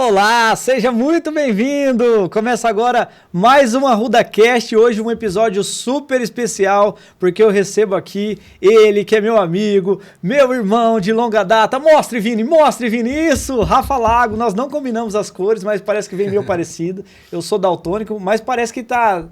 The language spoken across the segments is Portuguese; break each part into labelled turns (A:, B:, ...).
A: Olá, seja muito bem-vindo! Começa agora mais uma RudaCast, hoje um episódio super especial, porque eu recebo aqui ele que é meu amigo, meu irmão de longa data. Mostre, Vini, isso! Rafa Lago, nós não combinamos as cores, mas parece que vem meio parecido. Eu sou daltônico, mas parece que tá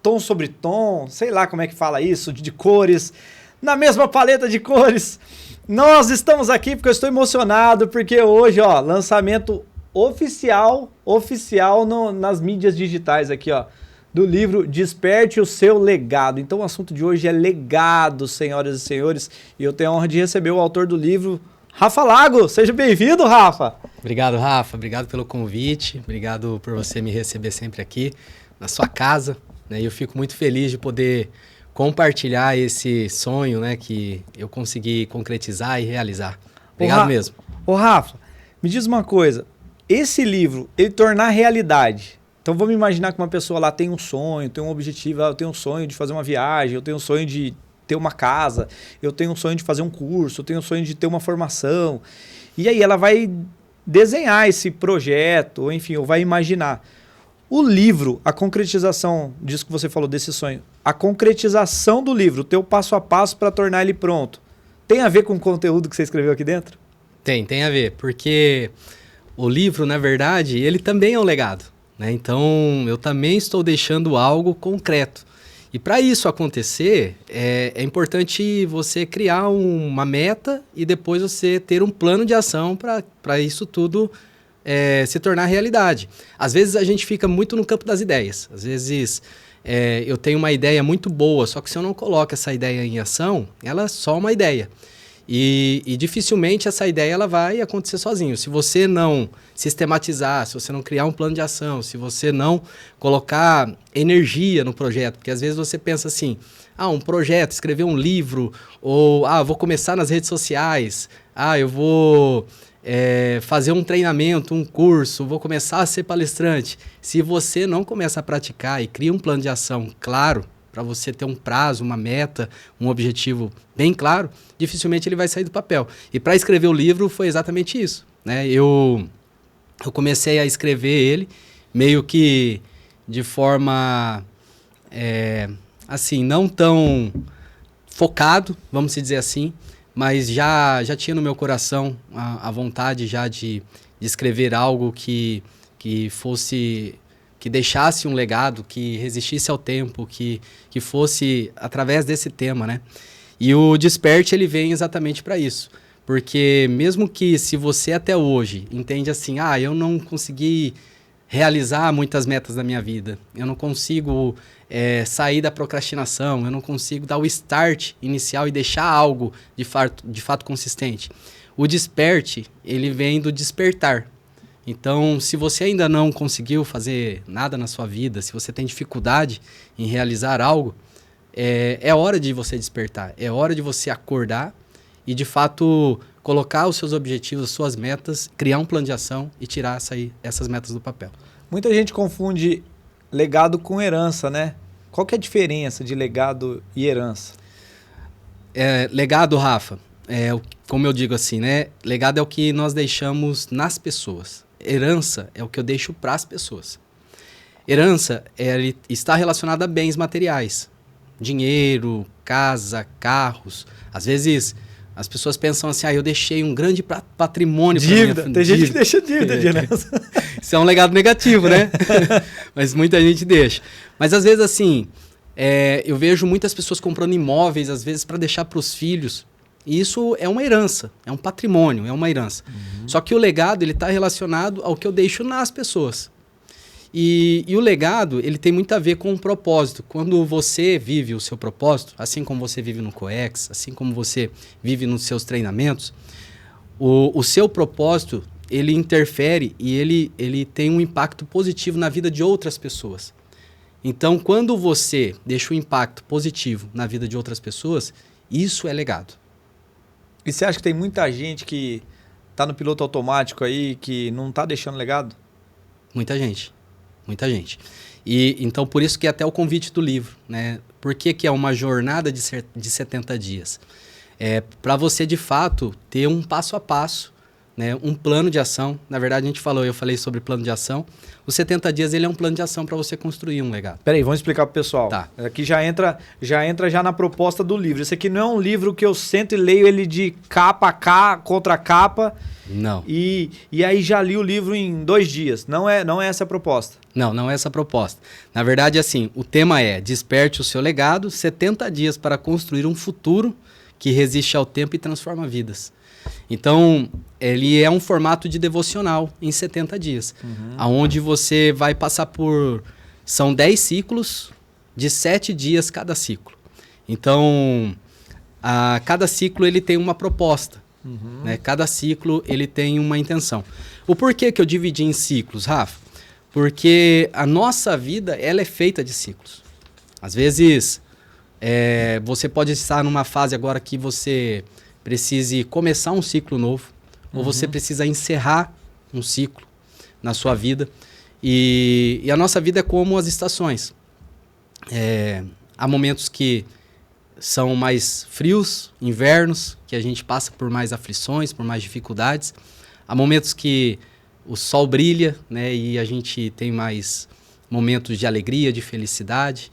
A: tom sobre tom, sei lá como é que fala isso, de cores, na mesma paleta de cores. Nós estamos aqui porque eu estou emocionado, porque hoje, ó, lançamento oficial nas mídias digitais aqui, ó, do livro Desperte o Seu Legado. Então o assunto de hoje é legado, senhoras e senhores, e eu tenho a honra de receber o autor do livro, Rafa Lago. Seja bem-vindo, Rafa.
B: Obrigado, Rafa. Obrigado pelo convite. Obrigado por você me receber sempre aqui na sua casa, né? E eu fico muito feliz de poder compartilhar esse sonho, né, que eu consegui concretizar e realizar. Obrigado mesmo.
A: Ô Rafa, me diz uma coisa, esse livro, ele tornar realidade, então vamos imaginar que uma pessoa lá tem um sonho, tem um objetivo, eu tenho um sonho de fazer uma viagem, eu tenho um sonho de ter uma casa, eu tenho um sonho de fazer um curso, eu tenho um sonho de ter uma formação, e aí ela vai desenhar esse projeto, ou enfim, ou vai imaginar. O livro, a concretização disso que você falou, desse sonho, a concretização do livro, o teu passo a passo para tornar ele pronto, tem a ver com o conteúdo que você escreveu aqui dentro?
B: Tem a ver, porque o livro, na verdade, ele também é um legado, né? Então, eu também estou deixando algo concreto. E para isso acontecer, é importante você criar uma meta e depois você ter um plano de ação para isso tudo se tornar realidade. Às vezes a gente fica muito no campo das ideias. Às vezes eu tenho uma ideia muito boa, só que se eu não coloco essa ideia em ação, ela é só uma ideia. E dificilmente essa ideia ela vai acontecer sozinho. Se você não sistematizar, se você não criar um plano de ação, se você não colocar energia no projeto, porque às vezes você pensa assim, um projeto, escrever um livro, ou vou começar nas redes sociais, eu vou fazer um treinamento, um curso, vou começar a ser palestrante. Se você não começa a praticar e cria um plano de ação claro, para você ter um prazo, uma meta, um objetivo bem claro, dificilmente ele vai sair do papel. E para escrever o livro foi exatamente isso, né? Eu comecei a escrever ele meio que de forma, assim, não tão focado, vamos dizer assim, mas já tinha no meu coração a vontade já de escrever algo que fosse, que deixasse um legado, que resistisse ao tempo, que fosse através desse tema, né? E o Desperte, ele vem exatamente para isso. Porque mesmo que se você até hoje entende assim, eu não consegui realizar muitas metas da minha vida, eu não consigo sair da procrastinação, eu não consigo dar o start inicial e deixar algo de fato consistente. O Desperte, ele vem do despertar. Então, se você ainda não conseguiu fazer nada na sua vida, se você tem dificuldade em realizar algo, é hora de você despertar, é hora de você acordar e, de fato, colocar os seus objetivos, as suas metas, criar um plano de ação e tirar essas metas do papel.
A: Muita gente confunde legado com herança, né? Qual que é a diferença de legado e herança?
B: Legado, Rafa, como eu digo assim, né? Legado é o que nós deixamos nas pessoas. Herança é o que eu deixo para as pessoas. Herança ele está relacionada a bens materiais. Dinheiro, casa, carros. Às vezes as pessoas pensam assim, eu deixei um grande patrimônio para minha família.
A: Tem gente que deixa dívida de herança.
B: Isso é um legado negativo, né? Mas muita gente deixa. Mas às vezes assim, eu vejo muitas pessoas comprando imóveis, às vezes para deixar para os filhos. E isso é uma herança, é um patrimônio, é uma herança. Uhum. Só que o legado ele está relacionado ao que eu deixo nas pessoas. E o legado ele tem muito a ver com o propósito. Quando você vive o seu propósito, assim como você vive no COEX, assim como você vive nos seus treinamentos, o seu propósito ele interfere e ele tem um impacto positivo na vida de outras pessoas. Então, quando você deixa um impacto positivo na vida de outras pessoas, isso é legado.
A: E você acha que tem muita gente que está no piloto automático aí, que não está deixando legado?
B: Muita gente. E então, por isso que é até o convite do livro, né? Por que é uma jornada de 70 dias? Para você, de fato, ter um passo a passo, né, um plano de ação. Na verdade, eu falei sobre plano de ação. Os 70 dias, ele é um plano de ação para você construir um legado.
A: Peraí, vamos explicar pro pessoal.
B: Tá.
A: Aqui já entra na proposta do livro. Esse aqui não é um livro que eu sento e leio ele de capa a capa, contra capa.
B: Não.
A: E aí já li o livro em 2 dias. Não é essa a proposta.
B: Não é essa a proposta. Na verdade, assim, o tema é desperte o seu legado, 70 dias para construir um futuro que resiste ao tempo e transforma vidas. Então, ele é um formato de devocional em 70 dias, onde você vai passar por... São 10 ciclos de 7 dias cada ciclo. Então, cada ciclo ele tem uma proposta. Né? Cada ciclo ele tem uma intenção. O porquê que eu dividi em ciclos, Rafa? Porque a nossa vida ela é feita de ciclos. Às vezes, você pode estar numa fase agora que você precise começar um ciclo novo, ou você precisa encerrar um ciclo na sua vida. E a nossa vida é como as estações. Há momentos que são mais frios, invernos, que a gente passa por mais aflições, por mais dificuldades. Há momentos que o sol brilha, né, e a gente tem mais momentos de alegria, de felicidade.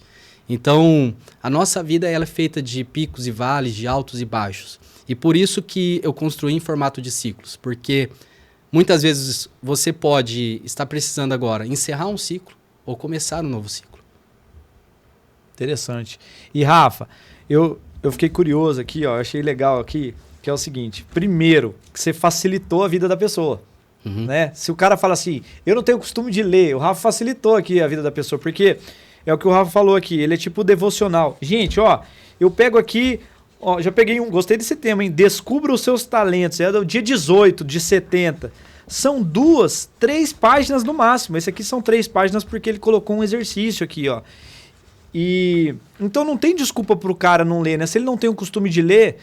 B: Então, a nossa vida ela é feita de picos e vales, de altos e baixos. E por isso que eu construí em formato de ciclos, porque muitas vezes você pode estar precisando agora encerrar um ciclo ou começar um novo ciclo.
A: Interessante. E Rafa, eu fiquei curioso aqui, ó, achei legal aqui, que é o seguinte. Primeiro, que você facilitou a vida da pessoa. Né? Se o cara fala assim, eu não tenho costume de ler, o Rafa facilitou aqui a vida da pessoa, porque é o que o Rafa falou aqui, ele é tipo devocional. Gente, ó, eu pego aqui, ó, já peguei gostei desse tema, hein? Descubra os seus talentos, é do dia 18 de 70. São 2, 3 páginas no máximo. Esse aqui são 3 páginas porque ele colocou um exercício aqui, ó. E então não tem desculpa pro cara não ler, né? Se ele não tem o costume de ler,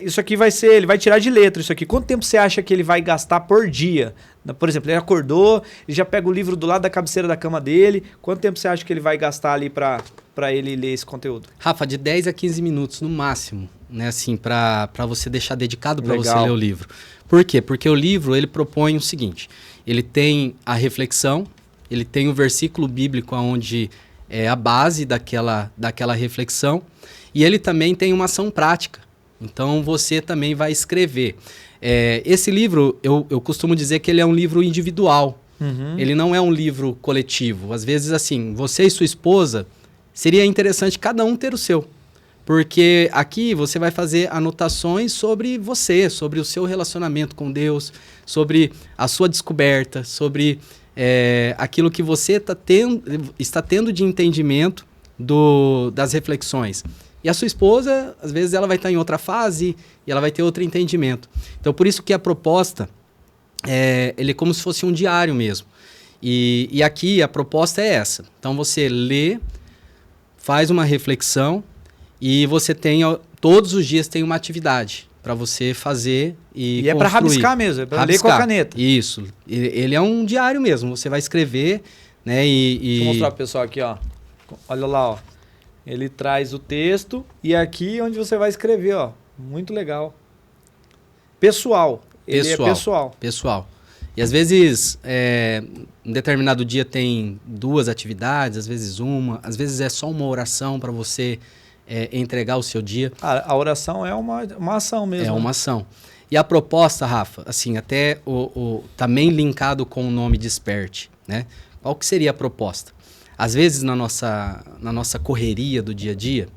A: isso aqui ele vai tirar de letra isso aqui. Quanto tempo você acha que ele vai gastar por dia? Por exemplo, ele acordou, ele já pega o livro do lado da cabeceira da cama dele. Quanto tempo você acha que ele vai gastar ali para ele ler esse conteúdo?
B: Rafa, de 10 a 15 minutos no máximo, né? Assim, para você deixar dedicado para você ler o livro. Por quê? Porque o livro ele propõe o seguinte: ele tem a reflexão, ele tem o versículo bíblico onde é a base daquela reflexão, e ele também tem uma ação prática. Então você também vai escrever. Esse livro, eu costumo dizer que ele é um livro individual. Ele não é um livro coletivo. Às vezes, assim, você e sua esposa, seria interessante cada um ter o seu. Porque aqui você vai fazer anotações sobre você, sobre o seu relacionamento com Deus, sobre a sua descoberta, sobre aquilo que você está tendo de entendimento das reflexões. E a sua esposa, às vezes, ela vai estar em outra fase e ela vai ter outro entendimento. Então, por isso que a proposta, ele é como se fosse um diário mesmo. E aqui a proposta é essa. Então, você lê, faz uma reflexão e você todos os dias tem uma atividade para você fazer e construir.
A: É para rabiscar mesmo, é para ler com a caneta.
B: Isso. Ele é um diário mesmo. Você vai escrever, né?
A: Deixa eu mostrar pro pessoal aqui, ó. Olha lá, ó. Ele traz o texto e aqui onde você vai escrever, ó. Muito legal. Pessoal. Ele é pessoal.
B: Pessoal. E às vezes, um determinado dia tem 2 atividades, às vezes uma, às vezes é só uma oração para você entregar o seu dia.
A: A oração é uma ação mesmo.
B: É uma ação. E a proposta, Rafa, assim, até também linkado com o nome Desperte, né? Qual que seria a proposta? Às vezes, na nossa correria do dia a dia,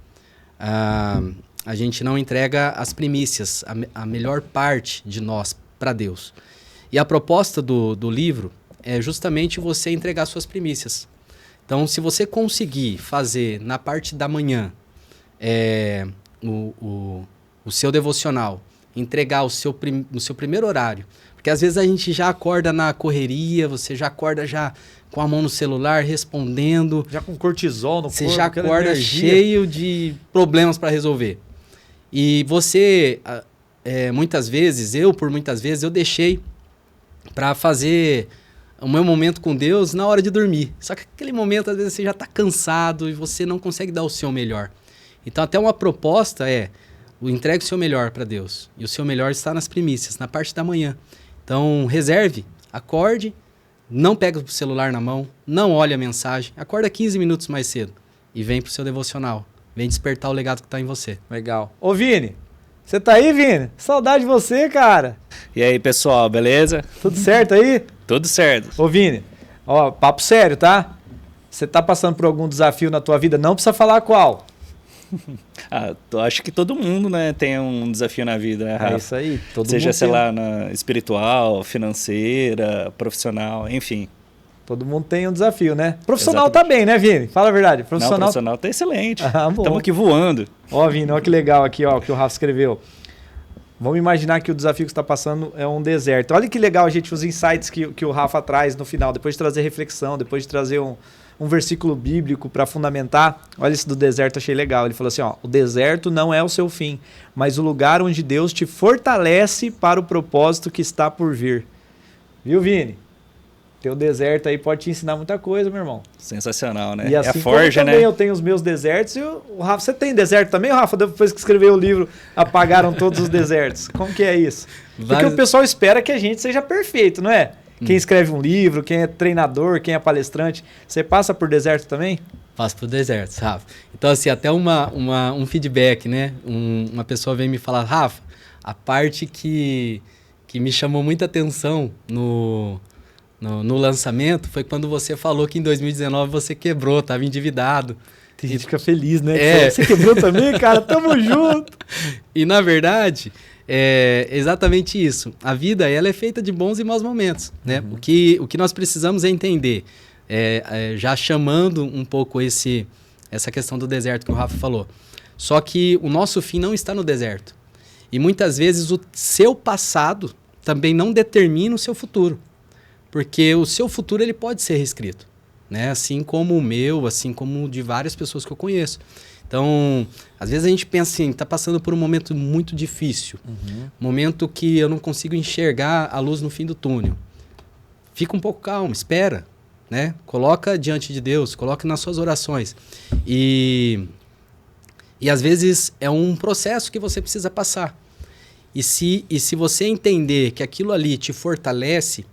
B: a gente não entrega as primícias, a melhor parte de nós para Deus. E a proposta do livro é justamente você entregar suas primícias. Então, se você conseguir fazer na parte da manhã o seu devocional, entregar o seu primeiro horário, porque às vezes a gente já acorda na correria, você já acorda já com a mão no celular, respondendo.
A: Já com cortisol no corpo.
B: Você já acorda cheio de problemas para resolver. E você, muitas vezes, eu deixei para fazer o meu momento com Deus na hora de dormir. Só que aquele momento, às vezes, você já está cansado e você não consegue dar o seu melhor. Então, até uma proposta entregue o seu melhor para Deus. E o seu melhor está nas primícias, na parte da manhã. Então, reserve, acorde, não pega o celular na mão, não olhe a mensagem, acorda 15 minutos mais cedo e vem pro seu devocional. Vem despertar o legado que está em você.
A: Legal. Ô, Vini, você tá aí, Vini? Saudade de você, cara.
C: E aí, pessoal, beleza?
A: Tudo certo aí?
C: Tudo certo.
A: Ô, Vini, ó, papo sério, tá? Você tá passando por algum desafio na tua vida? Não precisa falar qual.
C: Acho que todo mundo, né, tem um desafio na vida, né, Rafa?
A: É isso aí. Todo
C: Seja,
A: mundo
C: sei
A: tem.
C: lá, na espiritual, financeira, profissional, enfim.
A: Todo mundo tem um desafio, né? Profissional
C: Exatamente.
A: tá bem, né, Vini? Fala a verdade.
C: Não, o
A: Profissional.
C: profissional tá excelente.
A: Ah, bom.
C: Estamos aqui voando.
A: Ó, Vini, olha que legal aqui, ó, que o Rafa escreveu. Vamos imaginar que o desafio que você está passando é um deserto. Olha que legal, gente, os insights que o Rafa traz no final, depois de trazer reflexão, depois de trazer um versículo bíblico para fundamentar. Olha esse do deserto, achei legal. Ele falou assim, ó, o deserto não é o seu fim, mas o lugar onde Deus te fortalece para o propósito que está por vir. Viu, Vini? Teu deserto aí pode te ensinar muita coisa, meu irmão.
C: Sensacional, né?
A: E assim
C: é a forja,
A: como também
C: né?
A: eu tenho os meus desertos e o Rafa, você tem deserto também, Rafa? Depois que escreveu o livro, apagaram todos os desertos. Como que é isso? Porque o pessoal espera que a gente seja perfeito, não é? Quem escreve um livro, quem é treinador, quem é palestrante, você passa por deserto também?
B: Passo por desertos, Rafa. Então, assim, até um feedback, né? Uma pessoa veio me falar, Rafa, a parte que me chamou muita atenção no lançamento foi quando você falou que em 2019 você quebrou, estava endividado.
A: Tem gente que fica feliz, né?
B: É.
A: Você quebrou também, cara? Tamo junto!
B: E, na verdade, é exatamente isso. A vida, ela é feita de bons e maus momentos, né? O que nós precisamos é entender, já chamando um pouco essa questão do deserto que o Rafa falou. Só que o nosso fim não está no deserto. E muitas vezes o seu passado também não determina o seu futuro. Porque o seu futuro ele pode ser reescrito, né? Assim como o meu, assim como o de várias pessoas que eu conheço. Então, às vezes a gente pensa assim, está passando por um momento muito difícil, momento que eu não consigo enxergar a luz no fim do túnel. Fica um pouco calmo, espera, né? Coloca diante de Deus, coloca nas suas orações. E às vezes é um processo que você precisa passar. E se você entender que aquilo ali te fortalece,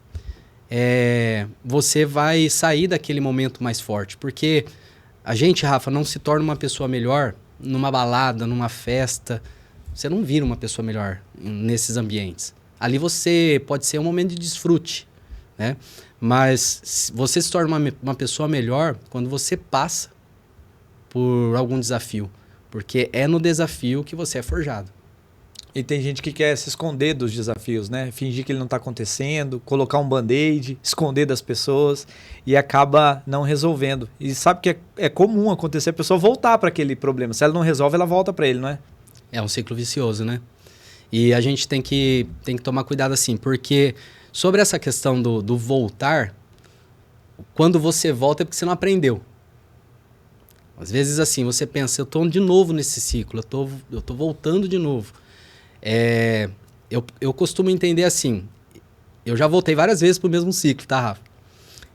B: você vai sair daquele momento mais forte. Porque a gente, Rafa, não se torna uma pessoa melhor numa balada, numa festa. Você não vira uma pessoa melhor nesses ambientes. Ali você pode ser um momento de desfrute, né? Mas você se torna uma pessoa melhor quando você passa por algum desafio. Porque é no desafio que você é forjado.
A: E tem gente que quer se esconder dos desafios, né? Fingir que ele não está acontecendo, colocar um band-aid, esconder das pessoas e acaba não resolvendo. E sabe que é comum acontecer a pessoa voltar para aquele problema. Se ela não resolve, ela volta para ele, não é?
B: É um ciclo vicioso, né? E a gente tem que tomar cuidado assim, porque sobre essa questão do voltar, quando você volta é porque você não aprendeu. Às vezes assim, você pensa, eu estou de novo nesse ciclo, eu tô voltando de novo. Eu costumo entender assim, eu já voltei várias vezes pro mesmo ciclo, tá, Rafa?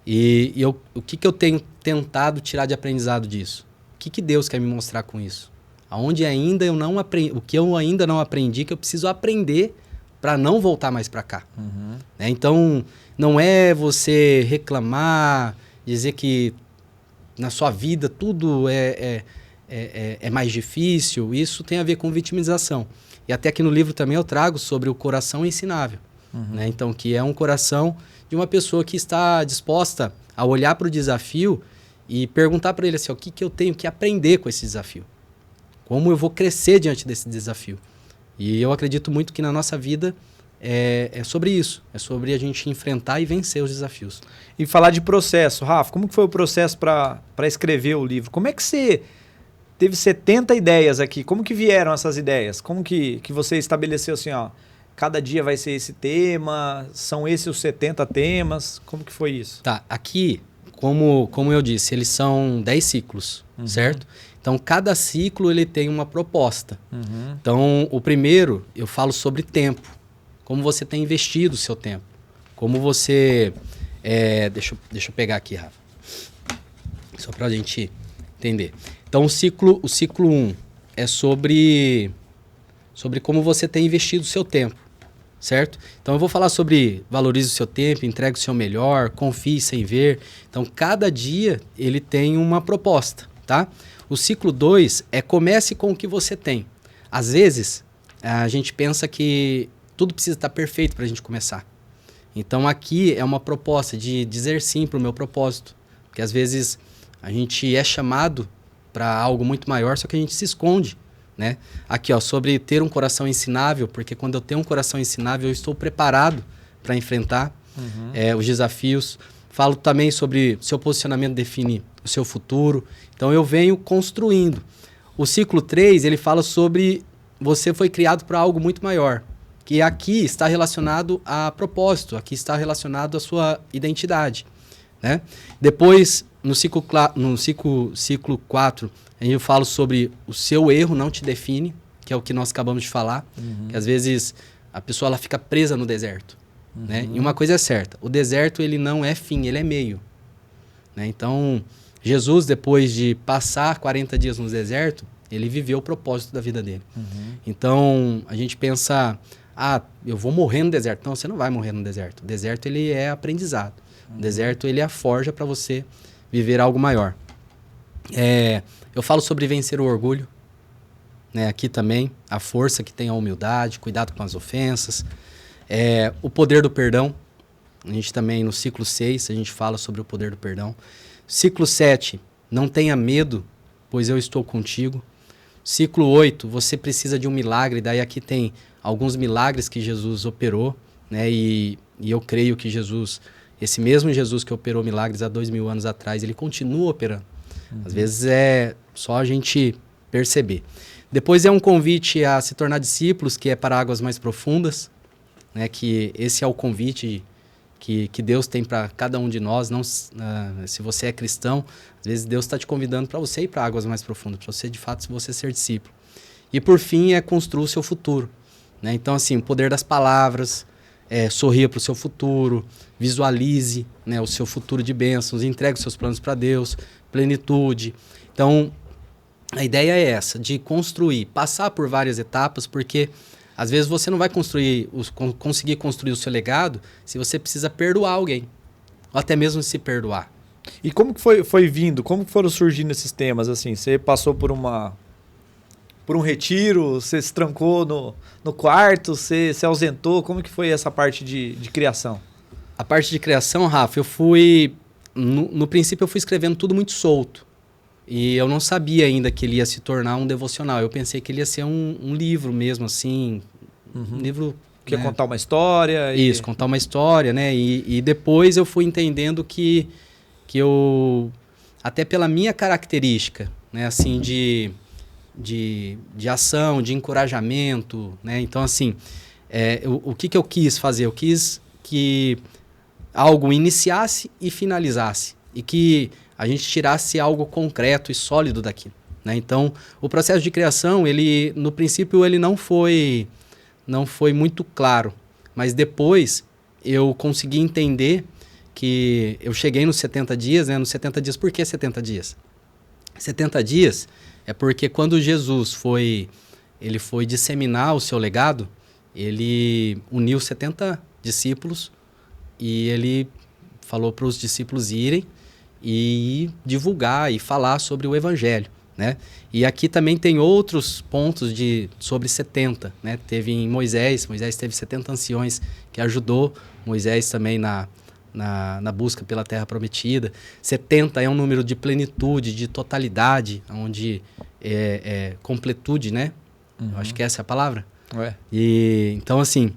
B: E o que eu tenho tentado tirar de aprendizado disso? O que Deus quer me mostrar com isso? Aonde ainda eu não aprendi, o que eu ainda não aprendi, que eu preciso aprender para não voltar mais para cá. Né? Então, não é você reclamar, dizer que na sua vida tudo é mais difícil. Isso tem a ver com vitimização. E até aqui no livro também eu trago sobre o coração ensinável. Né? Então, que é um coração de uma pessoa que está disposta a olhar para o desafio e perguntar para ele assim, o que eu tenho que aprender com esse desafio? Como eu vou crescer diante desse desafio? E eu acredito muito que na nossa vida é sobre isso. É sobre a gente enfrentar e vencer os desafios.
A: E falar de processo. Rafa, como que foi o processo para escrever o livro? Como é que você teve 70 ideias aqui? Como que vieram essas ideias? Como que você estabeleceu assim, ó, cada dia vai ser esse tema, são esses os 70 temas? Como que foi isso?
B: Tá, aqui, como eu disse, eles são 10 ciclos, certo? Então, cada ciclo ele tem uma proposta. Então, o primeiro, eu falo sobre tempo. Como você tem investido o seu tempo. Como você... deixa eu pegar aqui, Rafa. Só para a gente entender. Então, o ciclo 1 é sobre como você tem investido o seu tempo, certo? Então eu vou falar sobre valorize o seu tempo, entregue o seu melhor, confie sem ver. Então cada dia ele tem uma proposta, tá? O ciclo 2 é comece com o que você tem. Às vezes a gente pensa que tudo precisa estar perfeito para a gente começar. Então aqui é uma proposta de dizer sim para o meu propósito. Porque às vezes a gente é chamado para algo muito maior, só que a gente se esconde, né? Aqui, ó, sobre ter um coração ensinável, porque quando eu tenho um coração ensinável, eu estou preparado para enfrentar os desafios. Falo também sobre seu posicionamento define o seu futuro. Então eu venho construindo. O ciclo 3, ele fala sobre você foi criado para algo muito maior, que aqui está relacionado a propósito, aqui está relacionado à sua identidade, né? Depois, no ciclo 4, eu falo sobre o seu erro não te define, que é o que nós acabamos de falar, que às vezes a pessoa ela fica presa no deserto, né? E uma coisa é certa, o deserto ele não é fim, ele é meio, né? Então, Jesus, depois de passar 40 dias no deserto, ele viveu o propósito da vida dele. Então, a gente pensa, eu vou morrer no deserto. Não, você não vai morrer no deserto. O deserto ele é aprendizado. O deserto ele é a forja para você viver algo maior. Eu falo sobre vencer o orgulho, né? Aqui também, a força que tem a humildade, cuidado com as ofensas. O poder do perdão. A gente também, no ciclo 6, a gente fala sobre o poder do perdão. Ciclo 7, não tenha medo, pois eu estou contigo. Ciclo 8, você precisa de um milagre. Daí aqui tem alguns milagres que Jesus operou, né? E eu creio que Jesus, esse mesmo Jesus que operou milagres há 2000 anos atrás, ele continua operando. Às vezes é só a gente perceber. Depois é um convite a se tornar discípulos, que é para águas mais profundas, né? Que esse é o convite que Deus tem para cada um de nós. Não, se você é cristão, às vezes Deus está te convidando para você ir para águas mais profundas, para você, de fato, você ser discípulo. E por fim, é construir o seu futuro, né? Então, assim, o poder das palavras, sorria para o seu futuro, visualize, né, o seu futuro de bênçãos, entregue os seus planos para Deus, plenitude. Então, a ideia é essa, de construir, passar por várias etapas, porque às vezes você não vai conseguir construir o seu legado se você precisa perdoar alguém, ou até mesmo se perdoar.
A: E como que foi vindo? Como que foram surgindo esses temas? Assim, você passou por um retiro, você se trancou no quarto, você se ausentou? Como que foi essa parte de criação?
B: A parte de criação, Rafa, eu fui... No princípio eu fui escrevendo tudo muito solto. E eu não sabia ainda que ele ia se tornar um devocional. Eu pensei que ele ia ser um livro mesmo, assim. Um livro...
A: Que ia contar uma história.
B: Isso, contar uma história, né? E depois eu fui entendendo que eu... Até pela minha característica, né? Assim, de ação, de encorajamento, né? Então, assim, o que eu quis fazer? Eu quis que algo iniciasse e finalizasse. E que a gente tirasse algo concreto e sólido daquilo, né? Então, o processo de criação, ele, no princípio, ele não foi muito claro. Mas depois, eu consegui entender que eu cheguei nos 70 dias, né? Nos 70 dias, por que 70 dias? 70 dias é porque quando Jesus foi disseminar o seu legado, ele uniu 70 discípulos e ele falou para os discípulos irem e divulgar e falar sobre o evangelho, né? E aqui também tem outros pontos sobre 70, né? Teve em Moisés teve 70 anciões que ajudou Moisés também na busca pela terra prometida. 70 é um número de plenitude, de totalidade, onde é completude, né? Eu acho que essa é a palavra. E então, assim,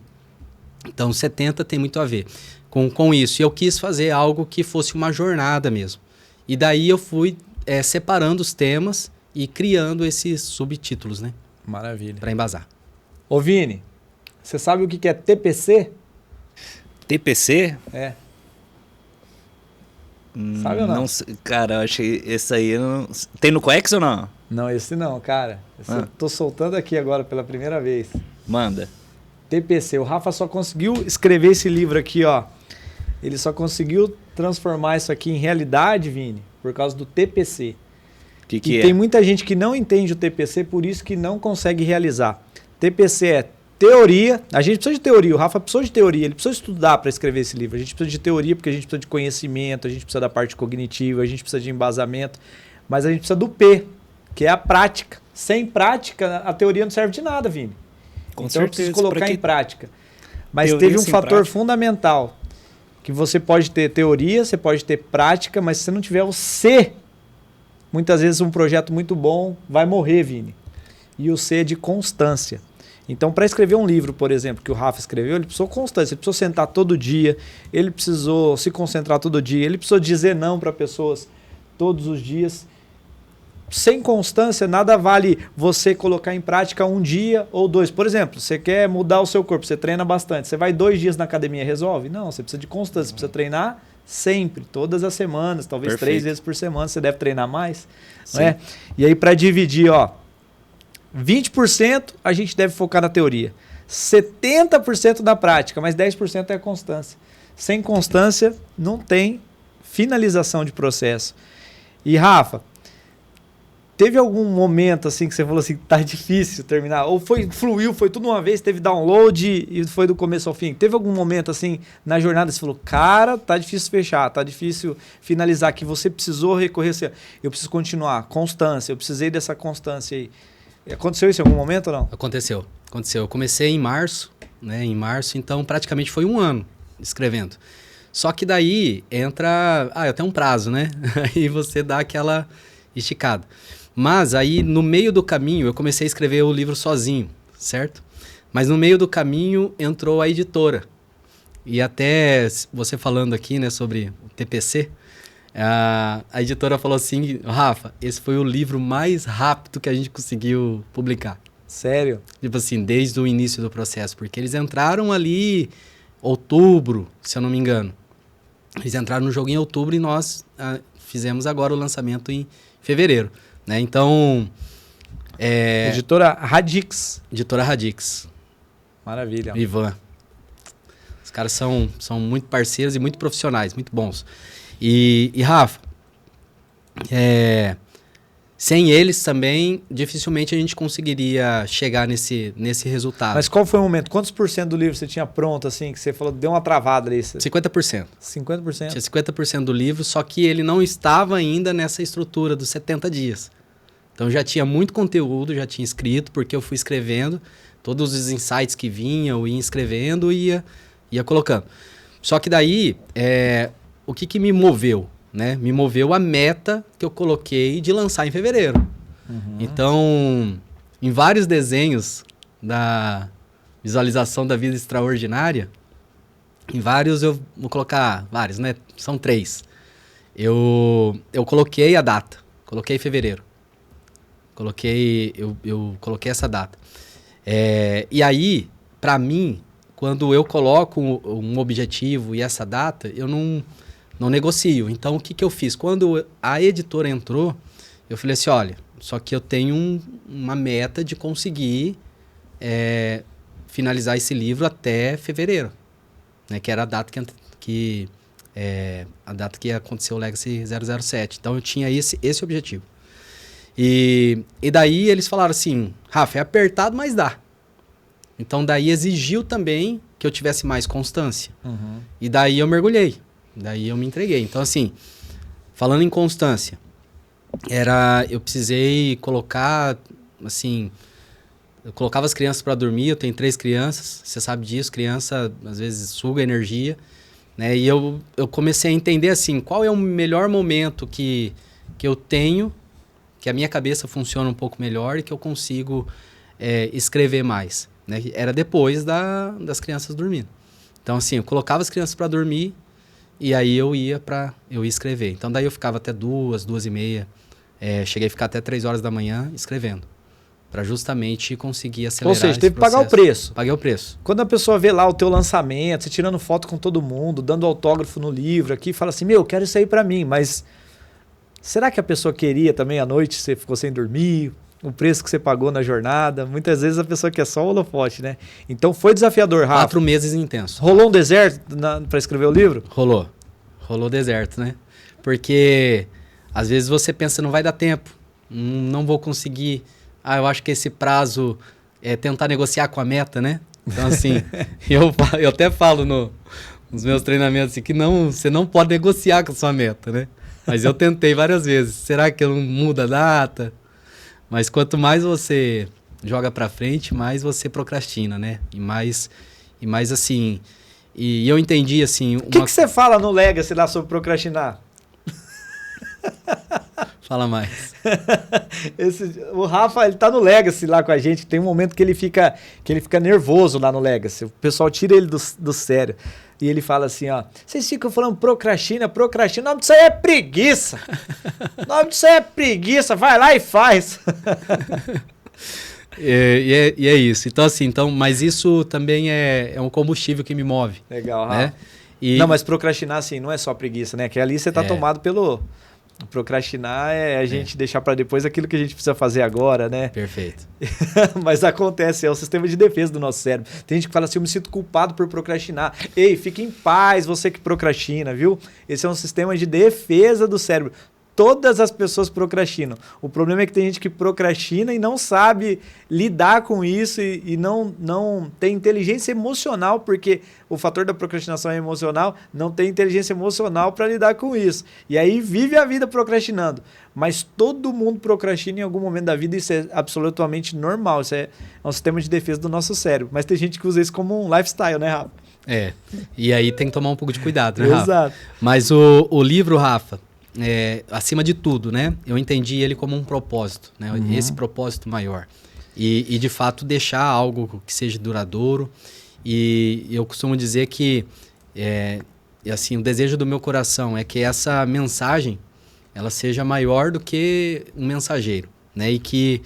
B: 70 tem muito a ver com isso. E eu quis fazer algo que fosse uma jornada mesmo. E daí eu fui separando os temas e criando esses subtítulos, né?
A: Maravilha.
B: Para embasar.
A: Ô Vini, você sabe o que é TPC?
C: TPC?
A: Sabe ou não?
C: Cara, eu achei esse aí... Não... Tem no Coex ou não?
A: Não, esse não, cara. Eu tô soltando aqui agora pela primeira vez.
C: Manda.
A: TPC. O Rafa só conseguiu escrever esse livro aqui, ó. Ele só conseguiu transformar isso aqui em realidade, Vini, por causa do TPC.
C: Que
A: tem muita gente que não entende o TPC, por isso que não consegue realizar. TPC é Teoria, a gente precisa de teoria, o Rafa precisou de teoria, ele precisa estudar para escrever esse livro. A gente precisa de teoria porque a gente precisa de conhecimento, a gente precisa da parte cognitiva, a gente precisa de embasamento, mas a gente precisa do P, que é a prática. Sem prática, a teoria não serve de nada, Vini.
C: Com
A: então eu preciso colocar em prática. Mas
C: teoria
A: teve um
C: sem
A: fator
C: prática.
A: fundamental, que você pode ter teoria, você pode ter prática, mas se você não tiver o C, muitas vezes um projeto muito bom vai morrer, Vini. E o C é de constância. Então, para escrever um livro, por exemplo, que o Rafa escreveu, ele precisou constância, ele precisou sentar todo dia, ele precisou se concentrar todo dia, ele precisou dizer não para pessoas todos os dias. Sem constância, nada vale você colocar em prática um dia ou dois. Por exemplo, você quer mudar o seu corpo, você treina bastante, você vai 2 dias na academia, resolve? Não, você precisa de constância, você precisa treinar sempre, todas as semanas, talvez
C: Perfeito.
A: 3 vezes por semana, você deve treinar mais. Não é? E aí, para dividir, 20% a gente deve focar na teoria, 70% na prática, mas 10% é a constância. Sem constância, não tem finalização de processo. E Rafa, teve algum momento assim que você falou assim, tá difícil terminar? Ou fluiu, foi tudo uma vez, teve download e foi do começo ao fim? Teve algum momento assim na jornada que você falou, cara, tá difícil fechar, tá difícil finalizar, que você precisou recorrer assim, eu preciso continuar, constância, eu precisei dessa constância aí. Aconteceu isso em algum momento ou não?
B: Aconteceu. Eu comecei em março, né? Então praticamente foi 1 ano escrevendo. Só que daí entra... eu tenho um prazo, né? Aí você dá aquela esticada. Mas aí no meio do caminho eu comecei a escrever o livro sozinho, certo? Mas no meio do caminho entrou a editora. E até você falando aqui, né, sobre o TPC, a editora falou assim, Rafa, esse foi o livro mais rápido que a gente conseguiu publicar.
A: Sério?
B: Tipo assim, desde o início do processo. Porque eles entraram ali outubro, se eu não me engano. Eles entraram no jogo em outubro e nós fizemos agora o lançamento em fevereiro. Né? Então...
A: Editora Radix.
B: Editora Radix.
A: Maravilha.
B: Ivan. Os caras são muito parceiros e muito profissionais, muito bons. E Rafa, sem eles também, dificilmente a gente conseguiria chegar nesse resultado.
A: Mas qual foi o momento? Quantos por cento do livro você tinha pronto, assim, que você falou, deu uma travada ali?
B: 50%.
A: 50%?
B: Tinha 50% do livro, só que ele não estava ainda nessa estrutura dos 70 dias. Então já tinha muito conteúdo, já tinha escrito, porque eu fui escrevendo, todos os insights que vinham, eu ia escrevendo e ia colocando. Só que daí, o que me moveu? Né? Me moveu a meta que eu coloquei de lançar em fevereiro. Uhum. Então, em vários desenhos da visualização da vida extraordinária, em vários eu vou colocar, vários, né? São 3. Eu coloquei a data, coloquei fevereiro. Eu coloquei essa data. E aí, para mim, quando eu coloco um objetivo e essa data, eu não negocio. Então, o que eu fiz? Quando a editora entrou, eu falei assim, olha, só que eu tenho uma meta de conseguir finalizar esse livro até fevereiro, né? Que era a data a data que aconteceu o Legacy 007. Então, eu tinha esse objetivo. E daí eles falaram assim, Rafa, é apertado, mas dá. Então, daí exigiu também que eu tivesse mais constância. Uhum. E daí eu mergulhei. Daí eu me entreguei. Então, assim, falando em constância, eu precisei colocar, assim, eu colocava as crianças para dormir, eu tenho 3 crianças, você sabe disso, criança às vezes suga energia, né? E eu comecei a entender, assim, qual é o melhor momento que eu tenho, que a minha cabeça funciona um pouco melhor e que eu consigo escrever mais, né? Era depois das crianças dormindo. Então, assim, eu colocava as crianças para dormir, e aí eu ia escrever. Então, daí eu ficava até 2h30. Cheguei a ficar até 3 horas da manhã escrevendo. Para justamente conseguir acelerar.
A: Ou seja, teve que pagar o preço.
B: Paguei o preço.
A: Quando a pessoa vê lá o teu lançamento, você tirando foto com todo mundo, dando autógrafo no livro aqui, fala assim, eu quero isso aí para mim. Mas será que a pessoa queria também à noite, você ficou sem dormir? O preço que você pagou na jornada? Muitas vezes a pessoa quer só o holofote, né? Então foi desafiador, Rafa.
B: 4 meses intensos.
A: Rolou um deserto para escrever o livro?
B: Rolou deserto, né? Porque às vezes você pensa, não vai dar tempo, não vou conseguir. Eu acho que esse prazo tentar negociar com a meta, né? Então, assim, eu até falo nos meus treinamentos assim, que você não pode negociar com a sua meta, né? Mas eu tentei várias vezes. Será que eu não mudo a data? Mas quanto mais você joga para frente, mais você procrastina, né? E mais assim... E eu entendi, assim...
A: O que você fala no Legacy lá sobre procrastinar?
B: Fala mais.
A: O Rafa, ele tá no Legacy lá com a gente. Tem um momento que ele fica nervoso lá no Legacy. O pessoal tira ele do sério. E ele fala assim, ó... Vocês ficam falando procrastina. O nome disso aí é preguiça. O nome disso aí é preguiça. Vai lá e faz.
B: E é isso. Então, assim, mas isso também é um combustível que me move.
A: Legal,
B: né?
A: Não, mas procrastinar, assim, não é só preguiça, né? Que ali você tá tomado pelo... Procrastinar é a gente deixar para depois aquilo que a gente precisa fazer agora, né?
B: Perfeito.
A: Mas acontece, é o sistema de defesa do nosso cérebro. Tem gente que fala assim, eu me sinto culpado por procrastinar. Ei, fique em paz você que procrastina, viu? Esse é um sistema de defesa do cérebro. Todas as pessoas procrastinam. O problema é que tem gente que procrastina e não sabe lidar com isso e não tem inteligência emocional, porque o fator da procrastinação é emocional, não tem inteligência emocional para lidar com isso. E aí vive a vida procrastinando. Mas todo mundo procrastina em algum momento da vida, isso é absolutamente normal. Isso é um sistema de defesa do nosso cérebro. Mas tem gente que usa isso como um lifestyle, né, Rafa?
B: E aí tem que tomar um pouco de cuidado, né, Rafa?
A: Exato.
B: Mas o livro, Rafa, acima de tudo, né? Eu entendi ele como um propósito, né? Esse propósito maior. E de fato deixar algo que seja duradouro. E eu costumo dizer que assim, o desejo do meu coração é que essa mensagem ela seja maior do que um mensageiro, né? E que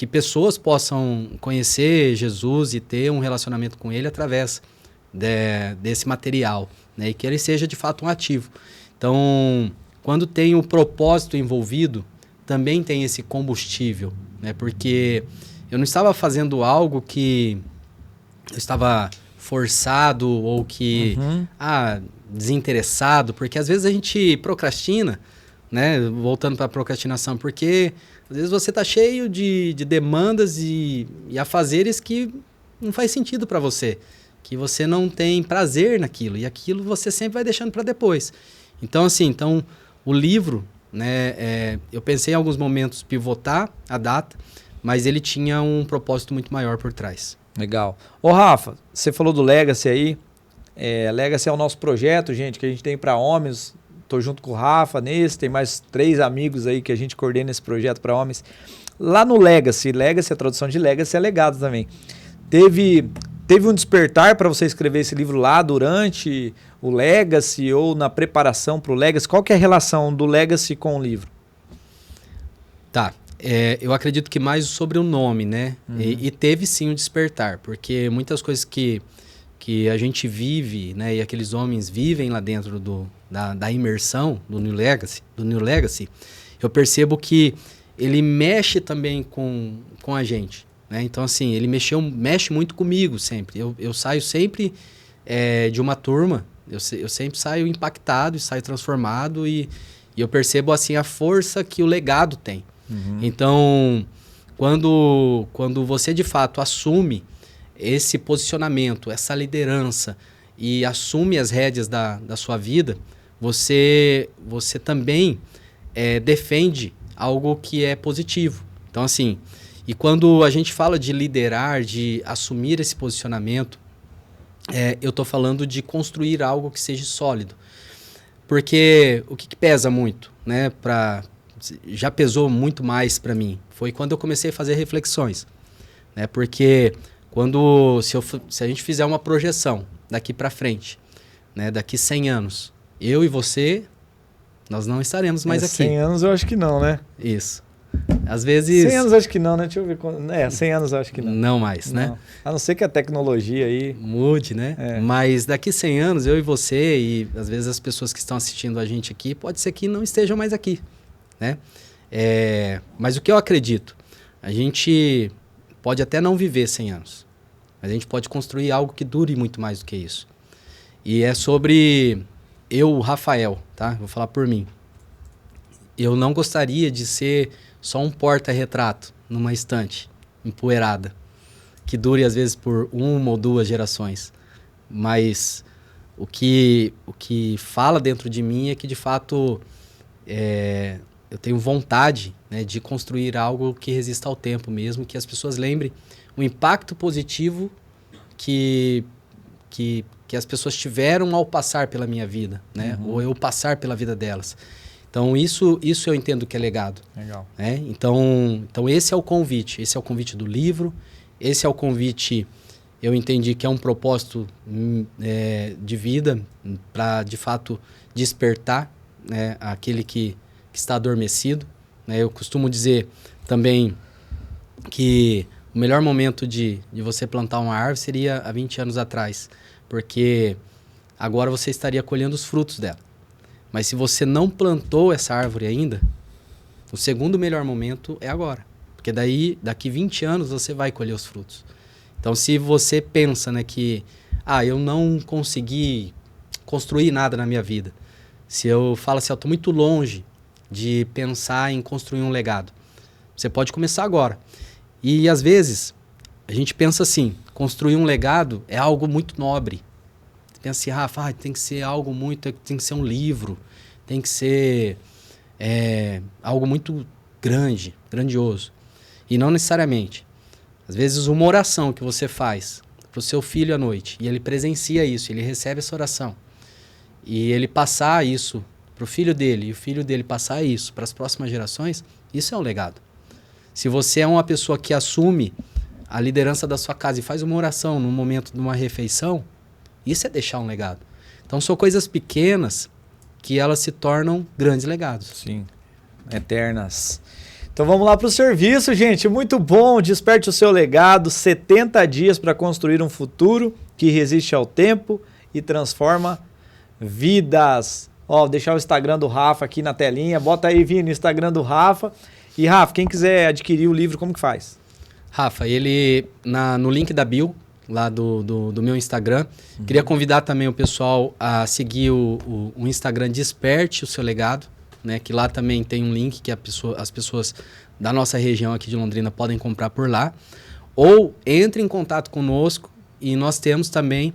B: pessoas possam conhecer Jesus e ter um relacionamento com ele através desse material, né? E que ele seja de fato um ativo. Então, quando tem o propósito envolvido, também tem esse combustível, né? Porque eu não estava fazendo algo que eu estava forçado ou que desinteressado, porque às vezes a gente procrastina, né? Voltando para a procrastinação, porque às vezes você está cheio de demandas e afazeres que não faz sentido para você, que você não tem prazer naquilo, e aquilo você sempre vai deixando para depois. Então, assim, o livro, né, eu pensei em alguns momentos pivotar a data, mas ele tinha um propósito muito maior por trás.
A: Legal. Ô, Rafa, você falou do Legacy aí. Legacy é o nosso projeto, gente, que a gente tem para homens. Tô junto com o Rafa nesse, tem mais 3 amigos aí que a gente coordena esse projeto para homens. Lá no Legacy, a tradução de Legacy é legado também. Teve um despertar para você escrever esse livro lá durante o Legacy ou na preparação para o Legacy? Qual que é a relação do Legacy com o livro?
B: Tá. Eu acredito que mais sobre o nome, né? E teve sim um despertar, porque muitas coisas que a gente vive, né? E aqueles homens vivem lá dentro da imersão do New Legacy, eu percebo que ele mexe também com a gente. Né? Então, assim, ele mexe muito comigo sempre. Eu saio sempre de uma turma, eu sempre saio impactado e saio transformado e eu percebo, assim, a força que o legado tem. Então, quando você, de fato, assume esse posicionamento, essa liderança e assume as rédeas da sua vida, você também defende algo que é positivo. Então, assim... E quando a gente fala de liderar, de assumir esse posicionamento, eu estou falando de construir algo que seja sólido. Porque o que pesa muito, né, já pesou muito mais para mim, foi quando eu comecei a fazer reflexões. Né, porque se a gente fizer uma projeção daqui para frente, né, daqui 100 anos, eu e você, nós não estaremos mais aqui.
A: 100 anos eu acho que não, né?
B: Isso. Às vezes...
A: 100 anos acho que não, né? Deixa eu ver. 100 anos eu acho que não.
B: Não mais, né?
A: A não ser que a tecnologia aí...
B: mude, né? Mas daqui 100 anos, eu e você, e às vezes as pessoas que estão assistindo a gente aqui, pode ser que não estejam mais aqui, né? Mas o que eu acredito? A gente pode até não viver 100 anos, mas a gente pode construir algo que dure muito mais do que isso. E é sobre eu, Rafael, tá? Vou falar por mim. Eu não gostaria de ser só um porta-retrato numa estante empoeirada. que dure às vezes por 1 ou 2 gerações. Mas o que fala dentro de mim é que, de fato, eu tenho vontade, né, de construir algo que resista ao tempo mesmo, que as pessoas lembrem o impacto positivo que as pessoas tiveram ao passar pela minha vida, né? Ou eu passar pela vida delas. Então, isso eu entendo que é legado.
A: Legal.
B: Né? Então, esse é o convite. Esse é o convite do livro. Esse é o convite, eu entendi que é um propósito de vida para, de fato, despertar, né, aquele que está adormecido. Né? Eu costumo dizer também que o melhor momento de você plantar uma árvore seria há 20 anos atrás, porque agora você estaria colhendo os frutos dela. Mas se você não plantou essa árvore ainda, o segundo melhor momento é agora. Porque daqui 20 anos você vai colher os frutos. Então, se você pensa, né, que eu não consegui construir nada na minha vida, se eu falo assim, eu estou muito longe de pensar em construir um legado, você pode começar agora. E, às vezes, a gente pensa assim, construir um legado é algo muito nobre. Você pensa assim, Rafa, tem que ser algo muito... Tem que ser um livro, tem que ser algo muito grande, grandioso. E não necessariamente. Às vezes, uma oração que você faz para o seu filho à noite, e ele presencia isso, ele recebe essa oração, e ele passar isso para o filho dele, e o filho dele passar isso para as próximas gerações, isso é um legado. Se você é uma pessoa que assume a liderança da sua casa e faz uma oração no momento de uma refeição, isso é deixar um legado. Então, são coisas pequenas que elas se tornam grandes legados.
A: Sim, eternas. Então vamos lá para o serviço, gente. Muito bom. Desperte o seu legado. 70 dias para construir um futuro que resiste ao tempo e transforma vidas. Ó, vou deixar o Instagram do Rafa aqui na telinha. Bota aí, Vini, no Instagram do Rafa. E, Rafa, quem quiser adquirir o livro, como que faz?
B: Rafa, ele no link da bio, lá do meu Instagram. Queria convidar também o pessoal a seguir o Instagram Desperte o Seu Legado, né? Que lá também tem um link que as pessoas da nossa região aqui de Londrina podem comprar por lá. Ou entre em contato conosco e nós temos também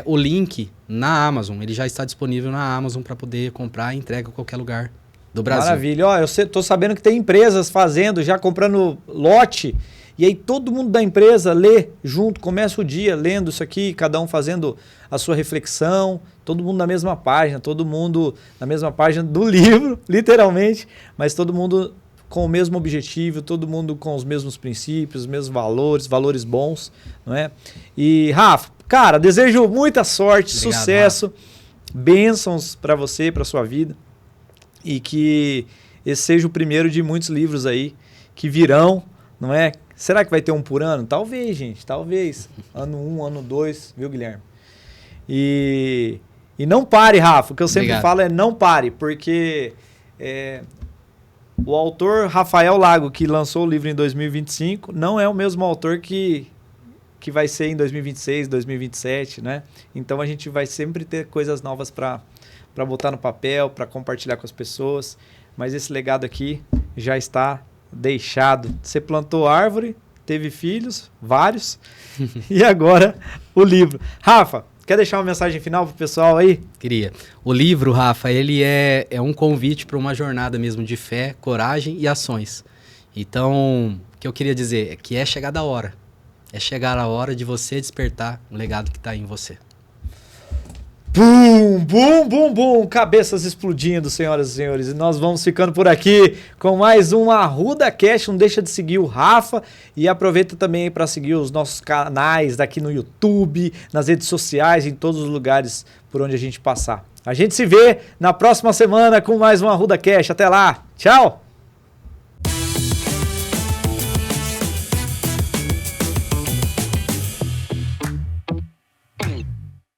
B: o link na Amazon. Ele já está disponível na Amazon para poder comprar e entrega a qualquer lugar do Brasil.
A: Maravilha. Ó, eu tô sabendo que tem empresas fazendo, já comprando lote, e aí todo mundo da empresa lê junto, começa o dia lendo isso aqui, cada um fazendo a sua reflexão, todo mundo na mesma página, todo mundo na mesma página do livro, literalmente, mas todo mundo com o mesmo objetivo, todo mundo com os mesmos princípios, os mesmos valores bons, não é? E, Rafa, cara, desejo muita sorte, obrigado, sucesso, Rafa. Bênçãos para você, para sua vida, e que esse seja o primeiro de muitos livros aí que virão, não é? Será que vai ter um por ano? Talvez, gente, talvez. Ano 1, ano 2, viu, Guilherme? E não pare, Rafa. O que eu sempre falo é não pare, porque o autor Rafael Lago, que lançou o livro em 2025, não é o mesmo autor que vai ser em 2026, 2027, né? Então a gente vai sempre ter coisas novas para botar no papel, para compartilhar com as pessoas. Mas esse legado aqui já está deixado. Você plantou árvore, teve filhos, vários, e agora o livro. Rafa, quer deixar uma mensagem final pro pessoal aí?
B: Queria. O livro, Rafa, ele é um convite para uma jornada mesmo de fé, coragem e ações. Então, o que eu queria dizer é que é chegada a hora. É chegar a hora de você despertar o legado que está em você.
A: Bum, bum, bum, bum, cabeças explodindo, senhoras e senhores. E nós vamos ficando por aqui com mais um Arruda Cast. Não deixa de seguir o Rafa e aproveita também para seguir os nossos canais daqui no YouTube, nas redes sociais, em todos os lugares por onde a gente passar. A gente se vê na próxima semana com mais um Arruda Cast. Até lá, tchau!